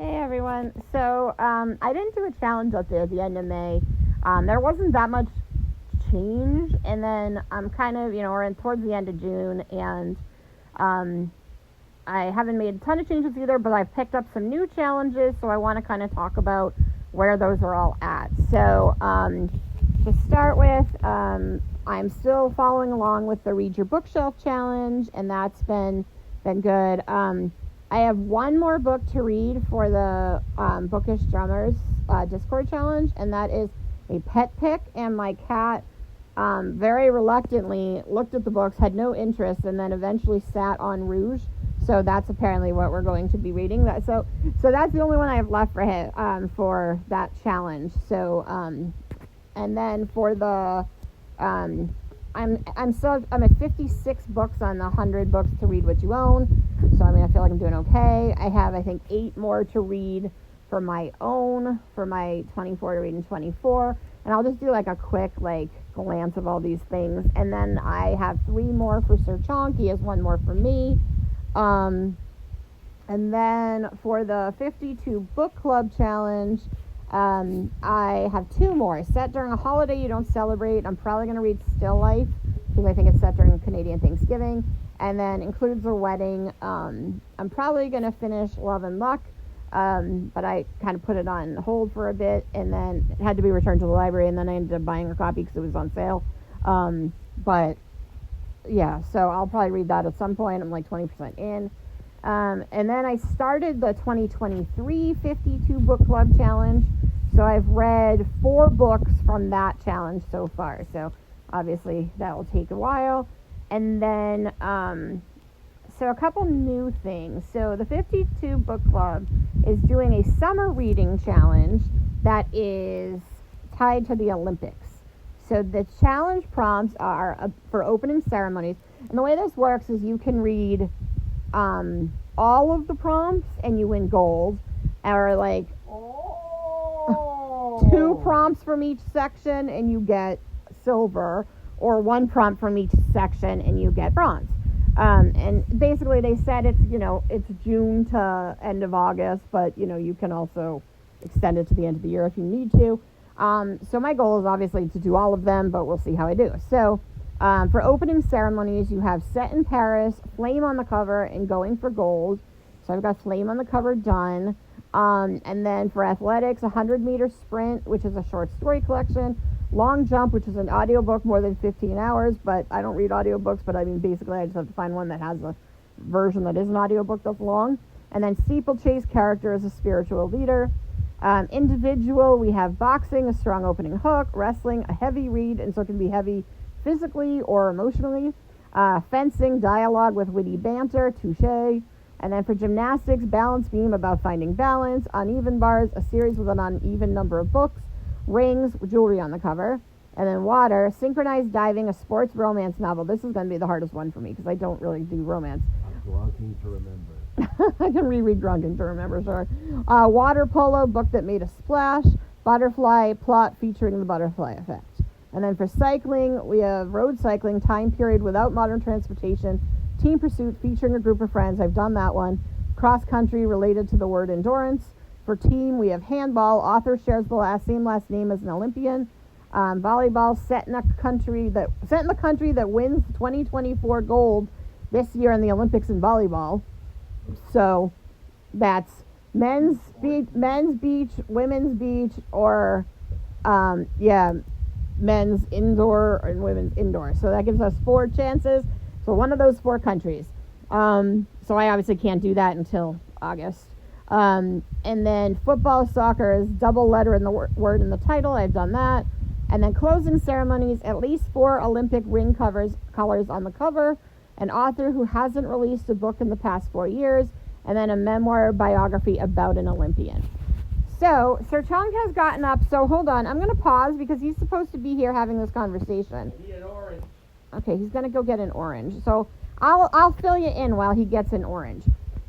Hey everyone. So I didn't do a challenge up there at the end of May. There wasn't that much change, and then I'm kind of, we're in towards the end of June, and um, I haven't made a ton of changes either, but I've picked up some new challenges, so I want to kind of talk about where those are all at. So to start with, I'm still following along with the Read Your Bookshelf challenge, and that's been good. I have one more book to read for the Bookish Drummers Discord challenge, and that is a pet pick. And my cat very reluctantly looked at the books, had no interest, and then eventually sat on Rouge. So that's apparently what we're going to be reading. So that's the only one I have left for him for that challenge. So and then for the I'm at 56 books on the 100 books to read what you own. So I feel like I'm doing okay. I have, I think, 8 more to read for my own, for my 24 to read in 24. And I'll just do like a quick glance of all these things. And then I have 3 more for Sir Chonk. He has 1 more for me. And then for the 52 book club challenge, I have 2 more. Set during a holiday you don't celebrate. I'm probably going to read Still Life because I think it's set during Canadian Thanksgiving. And then Includes a Wedding. I'm probably going to finish Love and Luck, but I kind of put it on hold for a bit, and then it had to be returned to the library, and then I ended up buying a copy because it was on sale. But yeah, so I'll probably read that at some point. I'm like 20% in. And then I started the 2023 52 book club challenge. So I've read 4 books from that challenge so far. So obviously that will take a while. And then, so a couple new things. So the 52 book club is doing a summer reading challenge that is tied to the Olympics. So the challenge prompts are for opening ceremonies. And the way this works is you can read all of the prompts and you win gold, or 2 prompts from each section and you get silver, or 1 prompt from each section and you get bronze. And basically they said it's June to end of August, but you can also extend it to the end of the year if you need to. So my goal is obviously to do all of them, but we'll see how I do. So for opening ceremonies, you have Set in Paris, Flame on the cover, and Going for Gold. So I've got Flame on the cover done. And then for athletics, 100-meter sprint, which is a short story collection. Long Jump, which is an audiobook, more than 15 hours, but I don't read audiobooks, but basically I just have to find one that has a version that is an audiobook that's long. And then Steeplechase, Character as a Spiritual Leader. Individual, we have boxing, a strong opening hook, wrestling, a heavy read, and so it can be heavy physically or emotionally. Fencing, dialogue with witty banter, touche. And then for gymnastics, balance beam, about finding balance. Uneven bars, a series with an uneven number of books. Rings, jewelry on the cover. And then water, synchronized diving, a sports romance novel. This is going to be the hardest one for me because I don't really do romance. I'm grunting to remember. I can reread Grunting to remember, sure. Water polo, book that made a splash. Butterfly, plot featuring the butterfly effect. And then for cycling, we have road cycling, time period without modern transportation. Team pursuit, featuring a group of friends. I've done that one. Cross country, related to the word endurance. For team, we have handball. Author shares the same last name as an Olympian. Volleyball, set in the country that wins 2024 gold this year in the Olympics in volleyball. So that's men's beach, women's beach, or men's indoor and women's indoor. So that gives us 4 chances. So one of those 4 countries. So I obviously can't do that until August. And then football, soccer is double letter in the word in the title. I've done that. And then closing ceremonies, at least 4 Olympic ring colors on the cover. An author who hasn't released a book in the past 4 years. And then a memoir biography about an Olympian. So Sir Chong has gotten up. So hold on. I'm going to pause because he's supposed to be here having this conversation. I need an orange. Okay, he's going to go get an orange. So I'll fill you in while he gets an orange.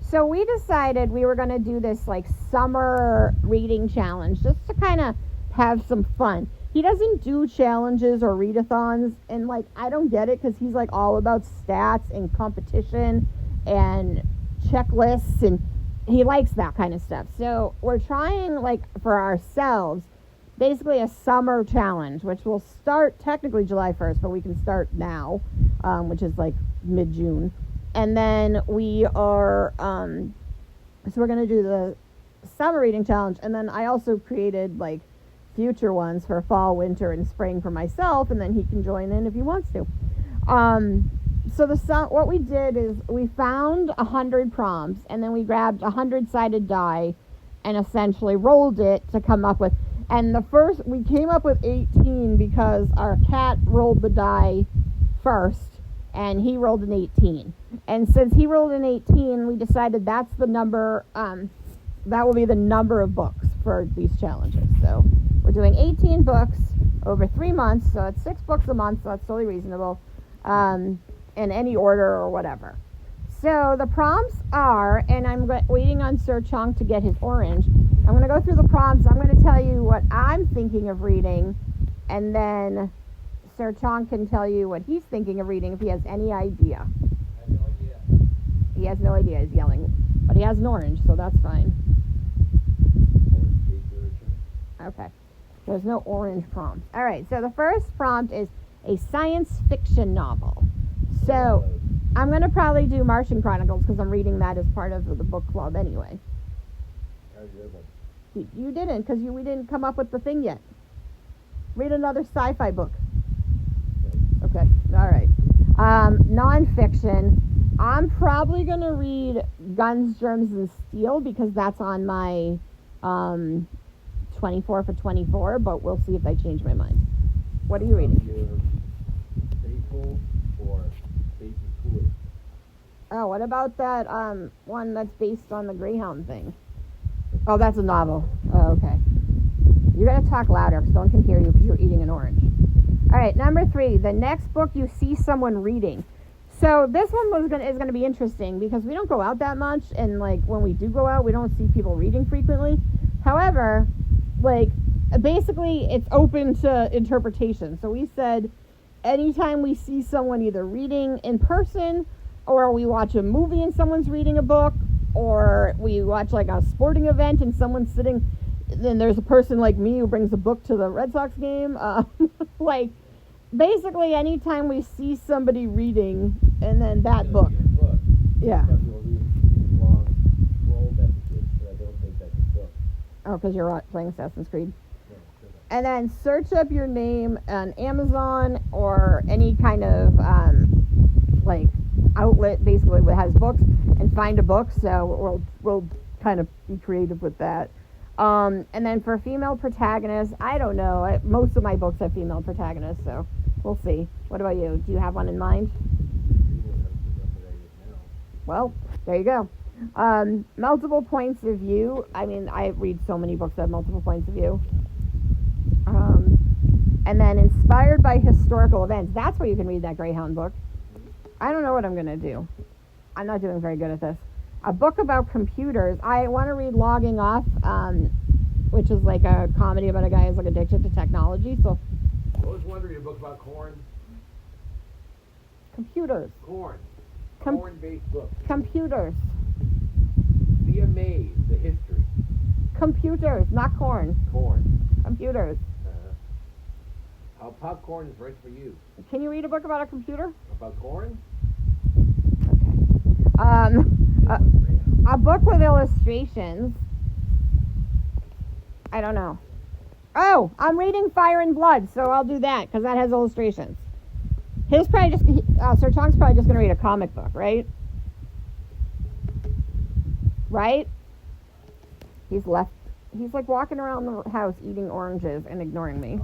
So we decided we were going to do this summer reading challenge just to kind of have some fun. He doesn't do challenges or readathons, and I don't get it because he's all about stats and competition and checklists, and he likes that kind of stuff. So we're trying, like, for ourselves, basically a summer challenge, which will start technically July 1st, but we can start now, which is like mid-June. And then we are, so we're going to do the summer reading challenge. And then I also created like future ones for fall, winter, and spring for myself. And then he can join in if he wants to. So what we did is we found 100 prompts, and then we grabbed 100-sided die and essentially rolled it to come up with. And we came up with 18 because our cat rolled the die first, and he rolled an 18. And since he rolled an 18, we decided that's the number, that will be the number of books for these challenges. So we're doing 18 books over 3 months, so it's 6 books a month, so that's totally reasonable, in any order or whatever. So the prompts are, and I'm waiting on Sir Chong to get his orange. I'm going to go through the prompts. I'm going to tell you what I'm thinking of reading, and then Sir Chong can tell you what he's thinking of reading if he has any idea. I have no idea. He has no idea, he's yelling. But he has an orange, so that's fine. Okay. There's no orange prompt. All right, so the first prompt is a science fiction novel. So I'm going to probably do Martian Chronicles because I'm reading that as part of the book club anyway. You didn't, because we didn't come up with the thing yet. Read another sci-fi book. Okay, all right. Non-fiction. I'm probably going to read Guns, Germs, and Steel because that's on my 24 for 24, but we'll see if I change my mind. What are you reading? Faithful or Faith is Cool? Oh, what about that one that's based on the Greyhound thing? Oh, that's a novel. Oh, okay. You gotta talk louder because no one can hear you because you're eating an orange. All right, number 3, the next book you see someone reading. So this one is gonna be interesting because we don't go out that much, and like when we do go out, we don't see people reading frequently. However, like basically it's open to interpretation. So we said anytime we see someone either reading in person, or we watch a movie and someone's reading a book, or we watch like a sporting event and someone's sitting, then there's a person like me who brings a book to the Red Sox game. Like basically anytime we see somebody reading, and then that book. Yeah. Oh, because you're playing Assassin's Creed. And then search up your name on Amazon or any kind of like outlet basically that has books, and find a book. So we'll kind of be creative with that. And then for female protagonists, I don't know. Most of my books have female protagonists, so we'll see. What about you? Do you have one in mind? Well, there you go. Multiple points of view. I mean, I read so many books that have multiple points of view. And then inspired by historical events. That's where you can read that Greyhound book. I don't know what I'm going to do. I'm not doing very good at this. A book about computers. I want to read Logging Off, which is like a comedy about a guy who's like addicted to technology. So I was wondering a book about corn. Computers. Corn. Corn-based book. Computers. Be Amazed, the history. Computers, not corn. Corn. Computers. How popcorn is right for you. Can you read a book about a computer? About corn? Okay. A book with illustrations. I don't know. Oh, I'm reading Fire and Blood, so I'll do that because that has illustrations. Sir Chong's probably just going to read a comic book, right? Right? He's left. He's like walking around the house eating oranges and ignoring me.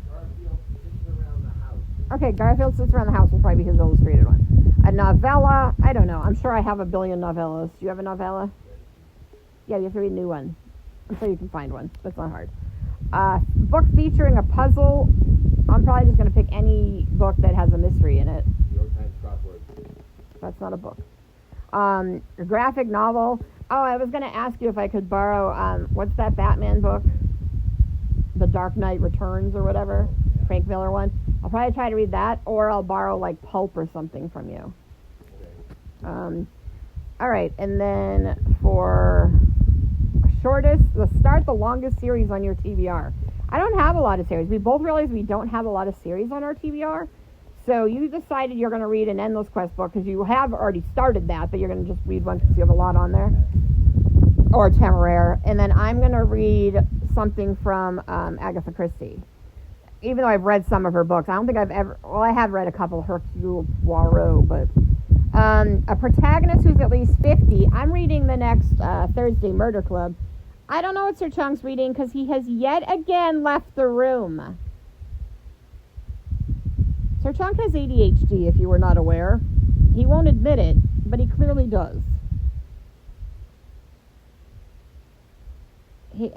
Garfield sits around the house. Okay, Garfield Sits Around the House will probably be his illustrated one. A novella, I don't know. I'm sure I have a billion novellas. Do you have a novella? Yeah, you have to read a new one. I'm sure you can find one. That's not hard. Book featuring a puzzle. I'm probably just going to pick any book that has a mystery in it. New York Times crossword. That's not a book. A graphic novel. Oh, I was going to ask you if I could borrow, what's that Batman book? The Dark Knight Returns or whatever. Yeah. Frank Miller one. I'll probably try to read that, or I'll borrow like Pulp or something from you. Okay. All right, and then for start the longest series on your TBR. I don't have a lot of series. We both realize we don't have a lot of series on our TBR. So you decided you're going to read an Endless Quest book because you have already started that, but you're going to just read one because you have a lot on there. Or Temeraire. And then I'm going to read something from Agatha Christie. Even though I've read some of her books, I don't think I've ever... Well, I have read a couple of Hercule Poirot, but... a protagonist who's at least 50. I'm reading the next Thursday Murder Club. I don't know what Sir Chung's reading because he has yet again left the room. Sir Chung has ADHD, if you were not aware. He won't admit it, but he clearly does.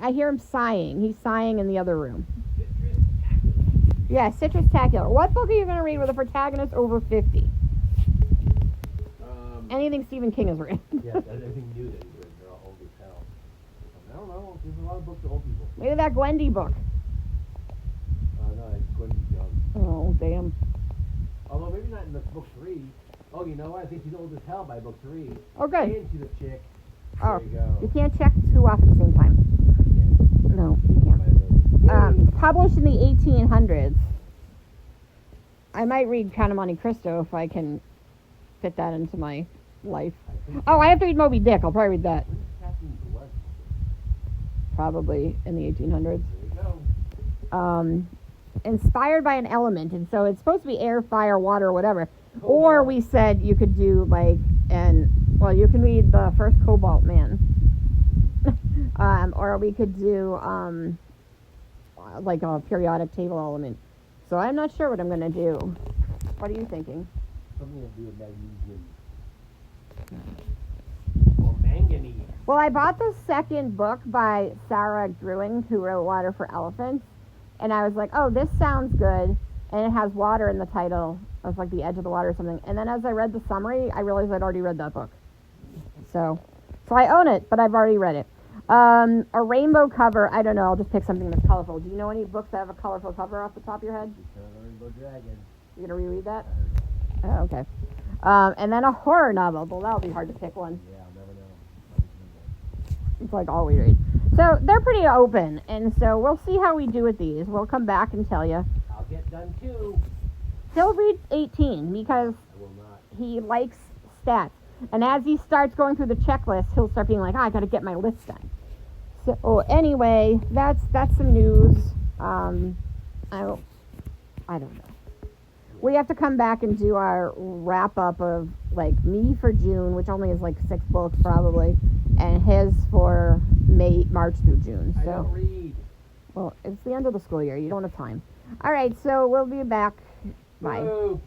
I hear him sighing. He's sighing in the other room. Yeah, Citrus-tacular. What book are you going to read with a protagonist over 50? Anything Stephen King has written. Yeah, anything new that he's written. They're all old as hell. I don't know. There's a lot of books for old people. Maybe that Gwendy book. No, it's Gwendy's young. Oh, damn. Although maybe not in the book 3. Oh, you know what? I think she's old as hell by book 3. Oh, good. And she's a chick. Oh, there you go. you can't check two off at the same time. Yeah. No, you can't. Published in the 1800s. I might read Count of Monte Cristo if I can fit that into my life. Oh, I have to read Moby Dick. I'll probably read that. Probably in the 1800s. There you go. Inspired by an element, and so it's supposed to be air, fire, water, or whatever. Or we said you could do you can read the first Cobalt Man. Or we could do like a periodic table element. So I'm not sure what I'm going to do. What are you thinking? Something to do with magnesium. Or manganese. Well, I bought the second book by Sarah Gruen, who wrote Water for Elephants. And I was like, oh, this sounds good. And it has water in the title. It was like the edge of the water or something. And then as I read the summary, I realized I'd already read that book. So I own it, but I've already read it. A rainbow cover, I don't know, I'll just pick something that's colorful. Do you know any books that have a colorful cover off the top of your head? Rainbow Dragon. You gonna reread that? Oh, okay. And then a horror novel. Well, that'll be hard to pick one. Yeah, I'll never know. It's like all we read. So they're pretty open, and so we'll see how we do with these. We'll come back and tell you. I'll get done too. He'll read 18 because I will not. he likes stats. And as he starts going through the checklist, he'll start being like, I got to get my list done. So anyway, that's some news. I don't know. We have to come back and do our wrap up of like me for June, which only is like 6 books probably, and his for March through June. I So don't read. well, it's the end of the school year. You don't have time. All right, so we'll be back. Bye. Whoa.